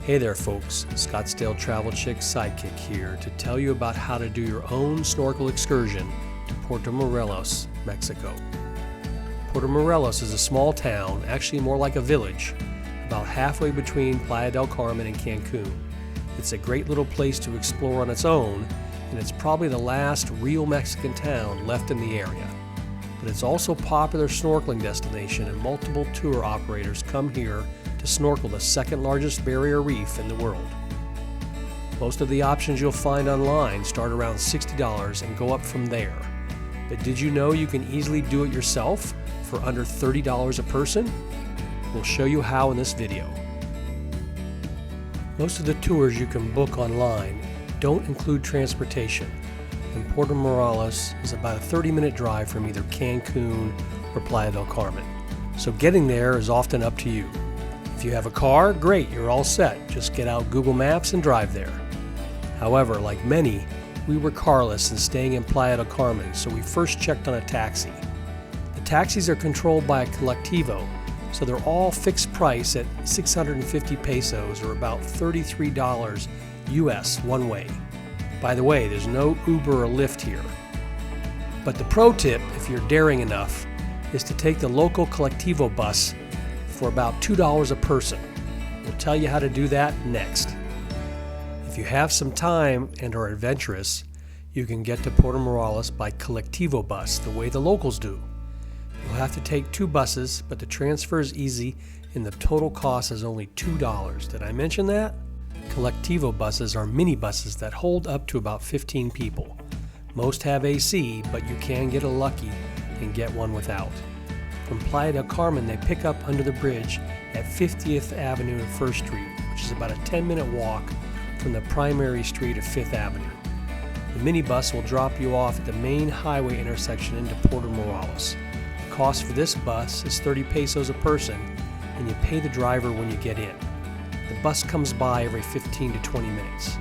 Hey there folks, Scottsdale Travel Chick Sidekick here to tell you about how to do your own snorkel excursion to Puerto Morelos, Mexico. Puerto Morelos is a small town, actually more like a village, about halfway between Playa del Carmen and Cancun. It's a great little place to explore on its own, and it's probably the last real Mexican town left in the area. But it's also a popular snorkeling destination, and multiple tour operators come here to snorkel the second largest barrier reef in the world. Most of the options you'll find online start around $60 and go up from there. But did you know you can easily do it yourself for under $30 a person? We'll show you how in this video. Most of the tours you can book online don't include transportation, and Puerto Morelos is about a 30-minute drive from either Cancun or Playa del Carmen. So getting there is often up to you. If you have a car, great, you're all set. Just get out Google Maps and drive there. However, like many, we were carless and staying in Playa del Carmen, so we first checked on a taxi. The taxis are controlled by a Colectivo, so they're all fixed price at 650 pesos or about $33 US one way. By the way, there's no Uber or Lyft here. But the pro tip, if you're daring enough, is to take the local Colectivo Bus for about $2 a person. We'll tell you how to do that next. If you have some time and are adventurous, you can get to Puerto Morelos by Colectivo Bus, the way the locals do. You'll have to take 2 buses, but the transfer is easy and the total cost is only $2. Did I mention that? Colectivo buses are mini buses that hold up to about 15 people. Most have AC, but you can get lucky and get one without. From Playa del Carmen, they pick up under the bridge at 50th Avenue and 1st Street, which is about a 10-minute walk from the primary street of 5th Avenue. The minibus will drop you off at the main highway intersection into Puerto Morelos. The cost for this bus is 30 pesos a person, and you pay the driver when you get in. The bus comes by every 15 to 20 minutes.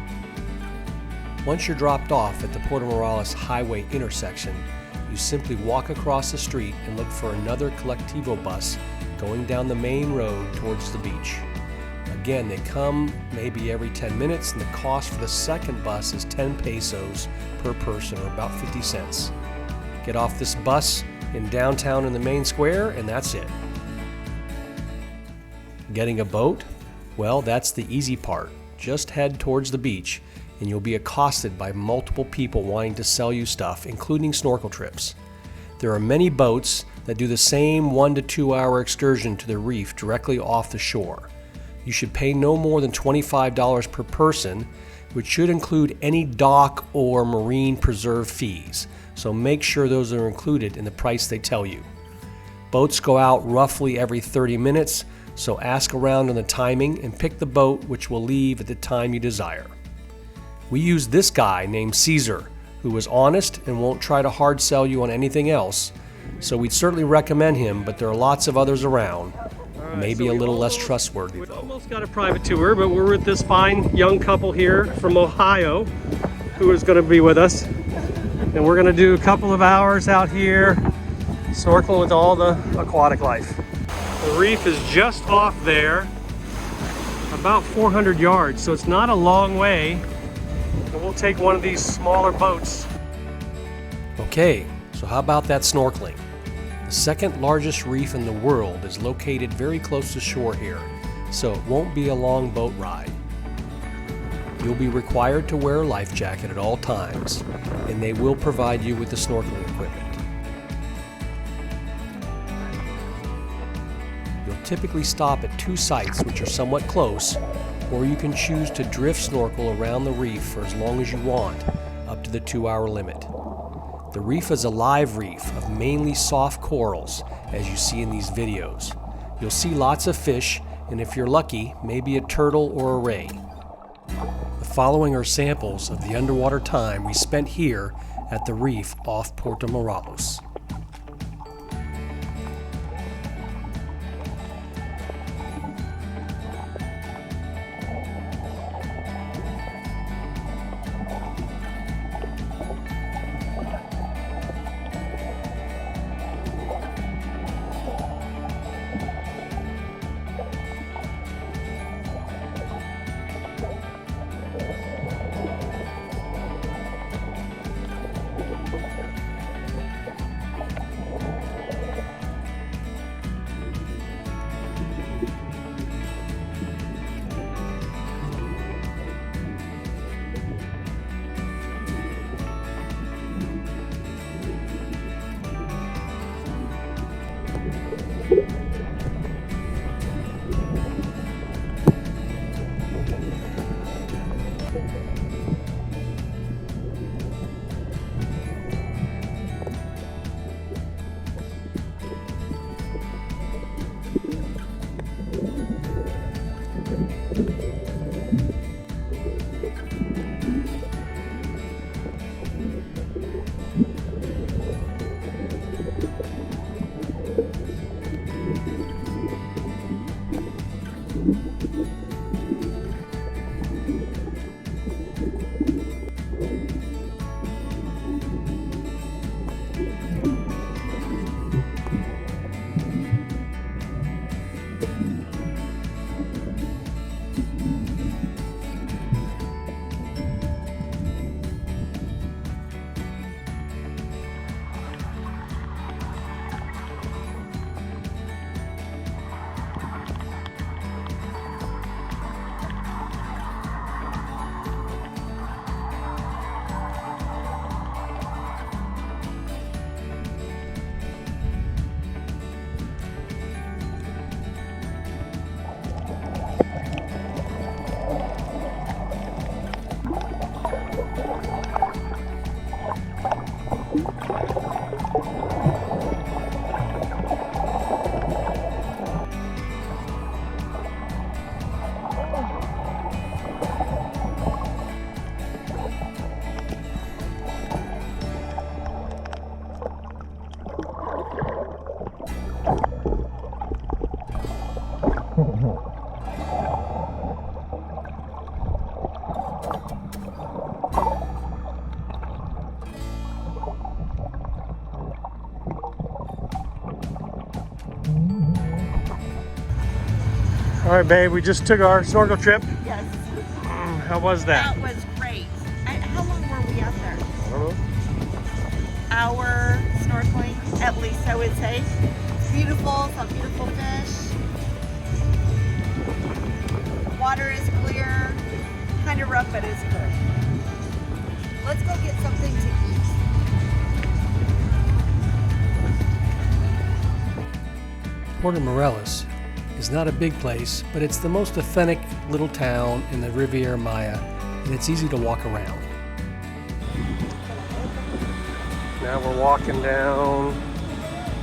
Once you're dropped off at the Puerto Morelos highway intersection, you simply walk across the street and look for another Colectivo bus going down the main road towards the beach. Again, they come maybe every 10 minutes, and the cost for the second bus is 10 pesos per person, or about 50 cents. Get off this bus in downtown in the main square, and that's it. Getting a boat? Well, that's the easy part. Just head towards the beach, and you'll be accosted by multiple people wanting to sell you stuff, including snorkel trips. There are many boats that do the same 1 to 2 hour excursion to the reef directly off the shore. You should pay no more than $25 per person, which should include any dock or marine preserve fees, so make sure those are included in the price they tell you. Boats go out roughly every 30 minutes, so ask around on the timing and pick the boat which will leave at the time you desire. We used this guy named Caesar, who was honest and won't try to hard sell you on anything else, so we'd certainly recommend him, but there are lots of others around. Maybe a little less trustworthy though. We almost got a private tour, but we're with this fine young couple here from Ohio who is going to be with us. And we're going to do a couple of hours out here snorkeling with all the aquatic life. The reef is just off there, about 400 yards, so it's not a long way. And we'll take one of these smaller boats. Okay, so how about that snorkeling? The second largest reef in the world is located very close to shore here, so it won't be a long boat ride. You'll be required to wear a life jacket at all times, and they will provide you with the snorkeling equipment. You'll typically stop at 2 sites which are somewhat close, or you can choose to drift snorkel around the reef for as long as you want, up to the 2-hour limit. The reef is a live reef of mainly soft corals, as you see in these videos. You'll see lots of fish, and if you're lucky, maybe a turtle or a ray. The following are samples of the underwater time we spent here at the reef off Puerto Morelos. All right, babe, we just took our snorkel trip. Yes. How was that? That was great. How long were we out there? I don't know. Hour snorkeling, at least I would say. Beautiful, some beautiful fish. Water is clear. Kind of rough, but it's clear. Let's go get something to eat. Puerto Morelos is not a big place, but it's the most authentic little town in the Riviera Maya, and it's easy to walk around. Now we're walking down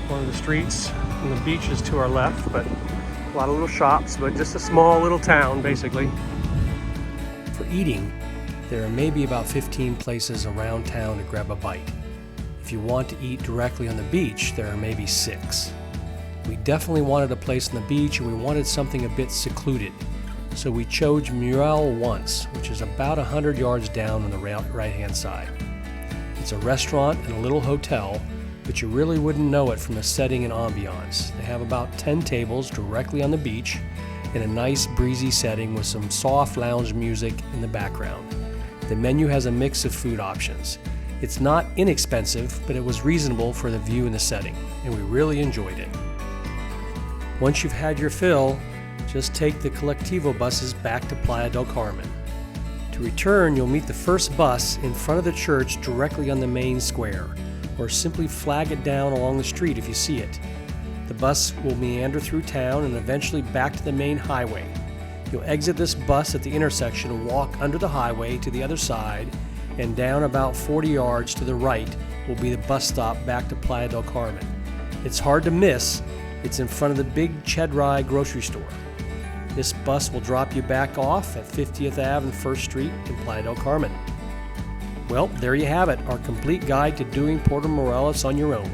one of the streets, and the beach is to our left, but a lot of little shops, but just a small little town, basically. For eating, there are maybe about 15 places around town to grab a bite. If you want to eat directly on the beach, there are maybe 6. We definitely wanted a place on the beach, and we wanted something a bit secluded. So we chose Mural Once, which is about 100 yards down on the right-hand side. It's a restaurant and a little hotel, but you really wouldn't know it from the setting and ambiance. They have about 10 tables directly on the beach in a nice breezy setting with some soft lounge music in the background. The menu has a mix of food options. It's not inexpensive, but it was reasonable for the view and the setting, and we really enjoyed it. Once you've had your fill, just take the Colectivo buses back to Playa del Carmen. To return, you'll meet the first bus in front of the church directly on the main square, or simply flag it down along the street if you see it. The bus will meander through town and eventually back to the main highway. You'll exit this bus at the intersection and walk under the highway to the other side, and down about 40 yards to the right will be the bus stop back to Playa del Carmen. It's hard to miss. It's in front of the big Chedrai grocery store. This bus will drop you back off at 50th Ave and 1st Street in Playa del Carmen. Well, there you have it, our complete guide to doing Puerto Morelos on your own.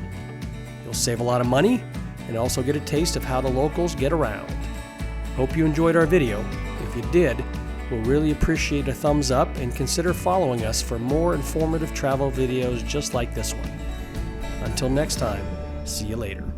You'll save a lot of money and also get a taste of how the locals get around. Hope you enjoyed our video. If you did, we'll really appreciate a thumbs up and consider following us for more informative travel videos just like this one. Until next time, see you later.